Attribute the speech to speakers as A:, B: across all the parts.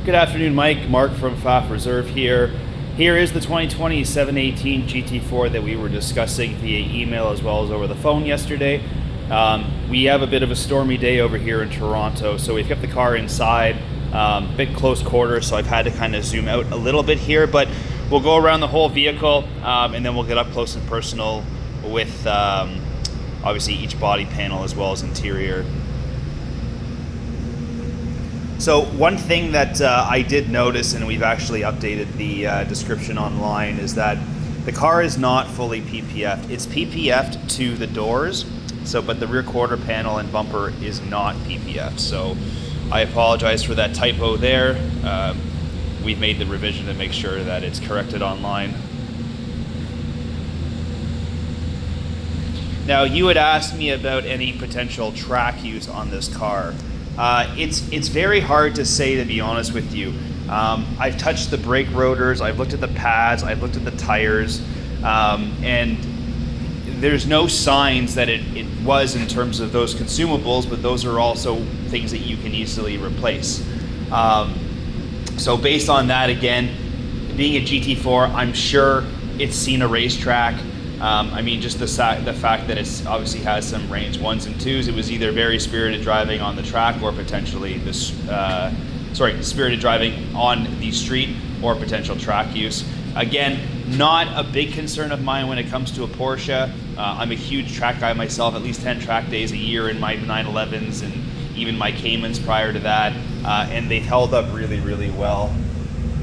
A: Good afternoon, Mike. Mark from Pfaff Reserve here. Here is the 2020 718 GT4 that we were discussing via email as well as over the phone yesterday. We have a bit of a stormy day over here in Toronto, so we've kept the car inside, bit close quarters, so I've had to kind of zoom out a little bit here, but we'll go around the whole vehicle and then we'll get up close and personal with obviously each body panel as well as interior. So one thing that I did notice, and we've actually updated the description online, is that the car is not fully PPF'd. It's PPF'd to the doors, but the rear quarter panel and bumper is not PPF'd. So I apologize for that typo there. We've made the revision to make sure that it's corrected online. Now, you had asked me about any potential track use on this car. It's very hard to say, to be honest with you. I've touched the brake rotors, I've looked at the pads, I've looked at the tires, and there's no signs that it was in terms of those consumables, but those are also things that you can easily replace. So based on that, again, being a GT4, I'm sure it's seen a racetrack. I mean, just the fact that it's obviously has some range 1s and 2s. It was either very spirited driving on the track or potentially spirited driving on the street or potential track use. Again, not a big concern of mine when it comes to a Porsche. I'm a huge track guy myself, at least 10 track days a year in my 911s and even my Caymans prior to that, and they've held up really, really well.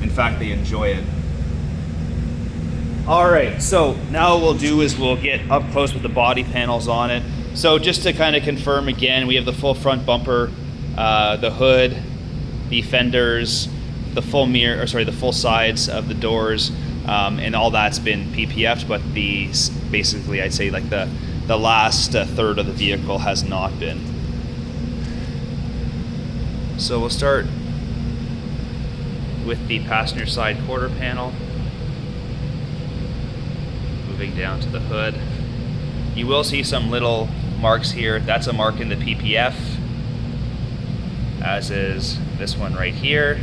A: In fact, they enjoy it. Alright, so now what we'll do is we'll get up close with the body panels on it. So just to kind of confirm again, we have the full front bumper, the hood, the fenders, the full mirror, the full sides of the doors, and all that's been PPF'd, but basically I'd say like the last third of the vehicle has not been. So we'll start with the passenger side quarter panel. Moving down to the hood. You will see some little marks here. That's a mark in the PPF, as is this one right here.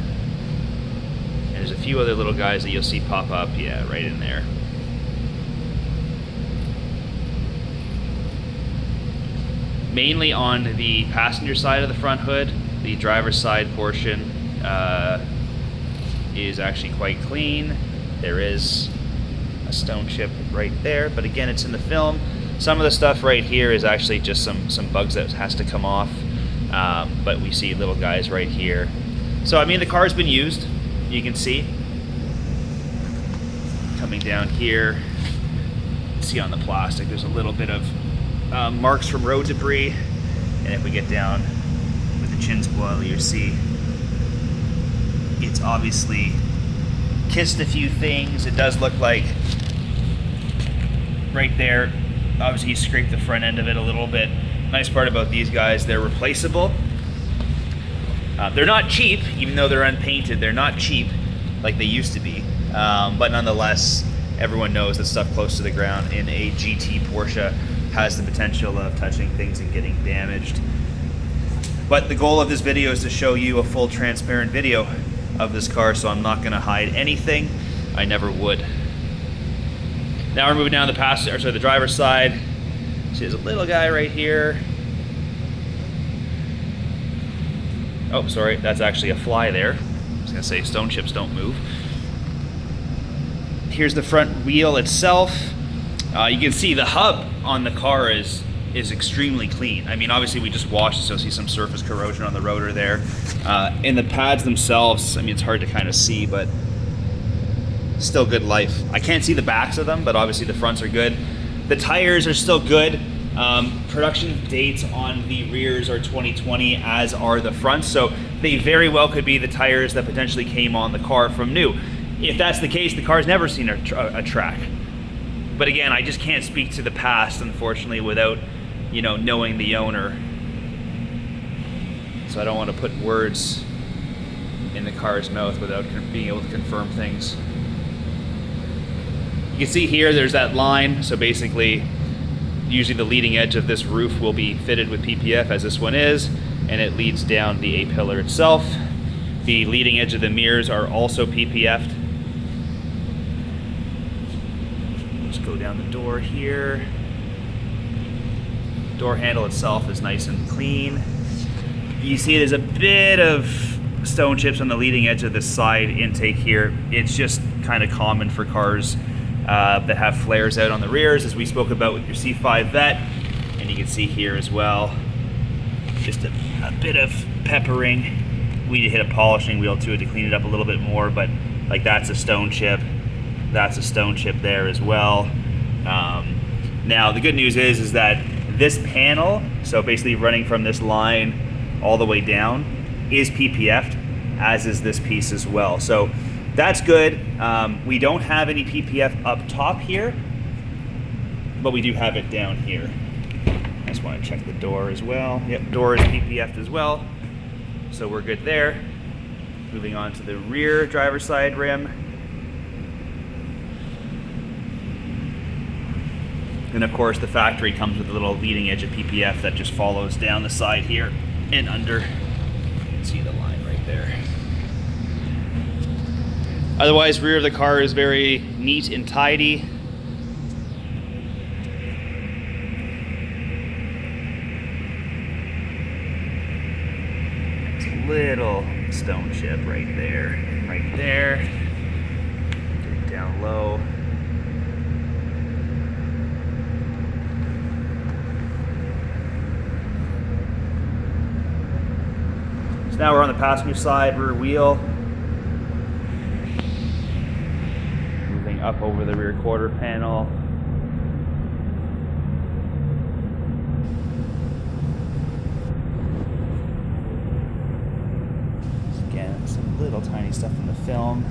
A: And there's a few other little guys that you'll see pop up, yeah, right in there. Mainly on the passenger side of the front hood, the driver's side portion is actually quite clean. There is a stone chip right there, but again, it's in the film. Some of the stuff right here is actually just some bugs that has to come off, but we see little guys right here. So I mean, the car's been used, you can see. Coming down here, you see on the plastic there's a little bit of marks from road debris, and if we get down with the chin spoiler, you see it's obviously kissed a few things. It does look like right there, obviously you scraped the front end of it a little bit. Nice part about these guys, they're replaceable. They're not cheap, even though they're unpainted. They're not cheap like they used to be, but nonetheless, everyone knows that stuff close to the ground in a GT Porsche has the potential of touching things and getting damaged. But the goal of this video is to show you a full transparent video of this car, so I'm not going to hide anything. I never would. Now we're moving down the driver's side. See, there's a little guy right here. Oh, sorry, that's actually a fly there. I was going to say stone chips don't move. Here's the front wheel itself. You can see the hub on the car is extremely clean. I mean, obviously we just washed it, so see some surface corrosion on the rotor there. And the pads themselves, I mean, it's hard to kind of see, but still good life. I can't see the backs of them, but obviously the fronts are good. The tires are still good. Production dates on the rears are 2020, as are the fronts, so they very well could be the tires that potentially came on the car from new. If that's the case, the car's never seen a track. But again, I just can't speak to the past, unfortunately, without knowing the owner. So I don't want to put words in the car's mouth without being able to confirm things. You can see here there's that line, so basically usually the leading edge of this roof will be fitted with PPF, as this one is, and it leads down the A-pillar itself. The leading edge of the mirrors are also PPF'd. Just go down the door here. Door handle itself is nice and clean. You see there's a bit of stone chips on the leading edge of the side intake here. It's just kind of common for cars that have flares out on the rears, as we spoke about with your C5 Vet. And you can see here as well, just a bit of peppering. We hit a polishing wheel to it to clean it up a little bit more, but like that's a stone chip. That's a stone chip there as well. Now the good news is that this panel, so basically running from this line all the way down, is PPF'd, as is this piece as well. So that's good. We don't have any PPF up top here, but we do have it down here. I just want to check the door as well. Yep, door is PPF'd as well. So we're good there. Moving on to the rear driver's side rim. And of course the factory comes with a little leading edge of PPF that just follows down the side here and under. You can see the line right there. Otherwise, rear of the car is very neat and tidy. It's a little stone chip right there and right there. Get it down low. So now we're on the passenger side rear wheel. Moving up over the rear quarter panel. Again, some little tiny stuff in the film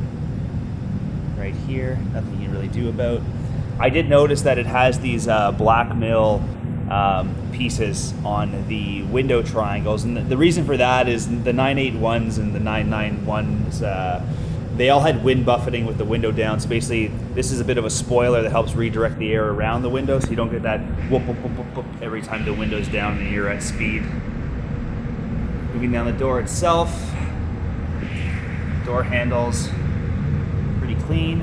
A: right here. Nothing you can really do about. I did notice that it has these black mill pieces on the window triangles, and the reason for that is the 981s and the 991s, they all had wind buffeting with the window down. So basically this is a bit of a spoiler that helps redirect the air around the window, so you don't get that whoop, whoop, whoop, whoop, whoop every time the window's down and you're at speed. Moving down the door itself, door handles pretty clean.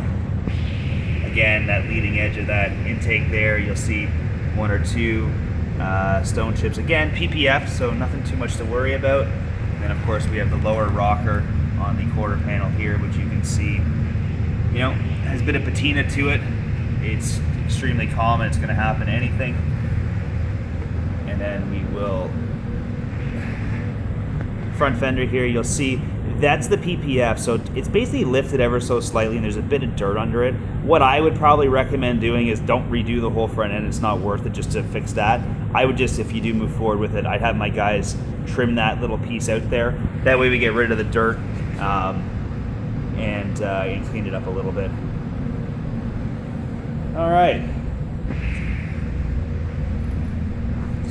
A: Again, that leading edge of that intake there, you'll see one or two stone chips. Again, PPF, so nothing too much to worry about. And then of course we have the lower rocker on the quarter panel here, which you can see, you know, has a bit of patina to it. It's extremely common. It's going to happen to anything. And then we will, front fender here, you'll see that's the PPF, so it's basically lifted ever so slightly and there's a bit of dirt under it. What I would probably recommend doing is don't redo the whole front end. It's not worth it just to fix that. I would just, if you do move forward with it, I'd have my guys trim that little piece out there. That way we get rid of the dirt and clean it up a little bit. All right.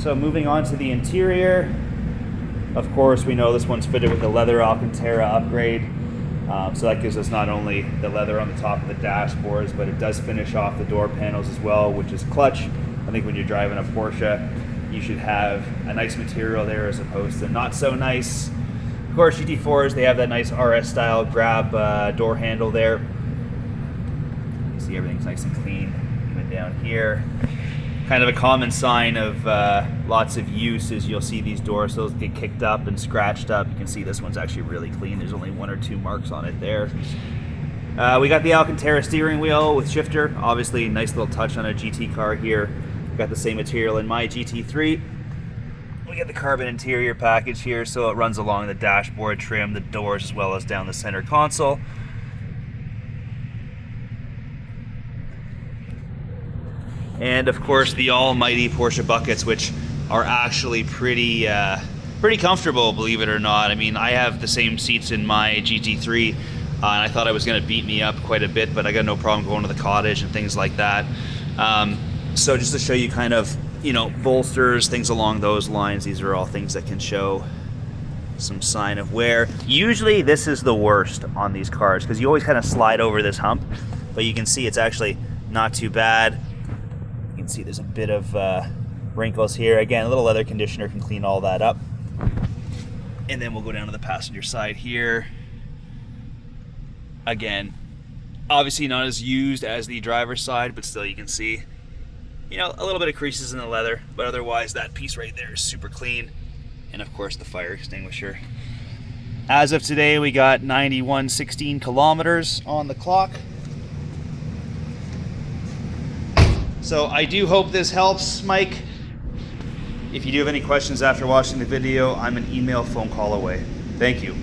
A: So moving on to the interior. Of course, we know this one's fitted with a leather Alcantara upgrade. So that gives us not only the leather on the top of the dashboards, but it does finish off the door panels as well, which is clutch. I think when you're driving a Porsche, you should have a nice material there as opposed to not so nice. Of course, GT4s, they have that nice RS style grab door handle there. You see everything's nice and clean, even down here. Kind of a common sign of lots of use is you'll see these door sills get kicked up and scratched up. You can see this one's actually really clean. There's only one or two marks on it there. We got the Alcantara steering wheel with shifter. Obviously, nice little touch on a GT car here. We got the same material in my GT3. We got the carbon interior package here, so it runs along the dashboard trim, the doors, as well as down the center console. And of course the almighty Porsche buckets, which are actually pretty comfortable, believe it or not. I mean, I have the same seats in my GT3, and I thought it was going to beat me up quite a bit, but I got no problem going to the cottage and things like that. So just to show you kind of, you know, bolsters, things along those lines, these are all things that can show some sign of wear. Usually this is the worst on these cars because you always kind of slide over this hump, but you can see it's actually not too bad. You can see there's a bit of wrinkles here. Again, a little leather conditioner can clean all that up. And then we'll go down to the passenger side here. Again, obviously not as used as the driver's side, but still you can see, you know, a little bit of creases in the leather, but otherwise that piece right there is super clean. And of course the fire extinguisher. As of today, we got 9116 kilometers on the clock. So I do hope this helps, Mike. If you do have any questions after watching the video, I'm an email, phone call away. Thank you.